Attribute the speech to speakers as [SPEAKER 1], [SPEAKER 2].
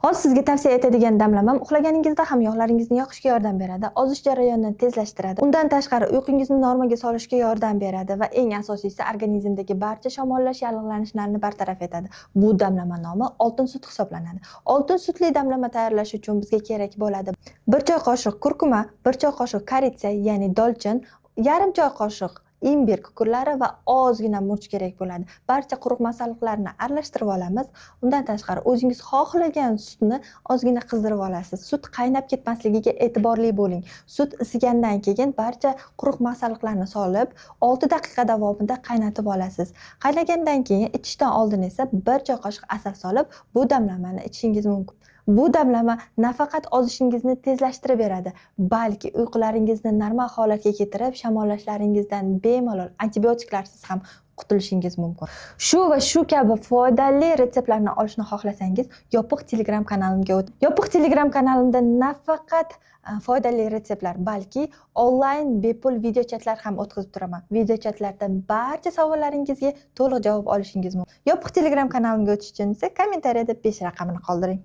[SPEAKER 1] Hozir sizga tavsiya etadigan damlamam uxlaganingizda hamyonlaringizni yoqishga yordam beradi, ozish jarayonini tezlashtiradi. Undan tashqari uyqungizni normaga solishga yordam beradi va eng asosiysi organizmdagi barcha shamollash, yallig'lanishlarni bartaraf etadi. Bu damlama nomi oltin sut hisoblanadi. Oltin sutli damlama tayyorlash uchun bizga kerak bo'ladi: 1 choy qoshiq kurkuma, 1 choy qoshiq koritsa, ya'ni dolchin, yarim choy qoshiq imbir kukurlari va ozgina murch kerak bo'ladi. Barcha quruq masalliqlarni aralashtirib olamiz. Undan tashqari o'zingiz xohlagan sutni ozgina qizdirib olasiz. Sut qaynab ketmasligiga e'tiborli bo'ling. Sut isigandan keyin barcha quruq masalliqlarni solib 6 daqiqa davomida qaynatib olasiz. Qaynagandan keyin ichishdan oldin esa 1 choy qoshiq asal solib bu damlamani ichishingiz mumkin. Bu damlama nafaqat ozishingizni tezlashtirib beradi, balki uyqularingizni normal holatga keltirib, shamollashlaringizdan bemalol antibiotiklarsiz ham qutulishingiz mumkin. Shu va shu kabi foydali retseptlarni olishni xohlasangiz, yopiq Telegram kanalimga o'ting. Yopiq Telegram kanalimda nafaqat foydali retseptlar, balki onlayn bepul video chatlar ham o'tkazib turaman. Video chatlarda barcha savollaringizga to'liq javob olishingiz mumkin. Yopiq Telegram kanalimga o'tish uchun esa kommentariyada 5 raqamini qoldiring.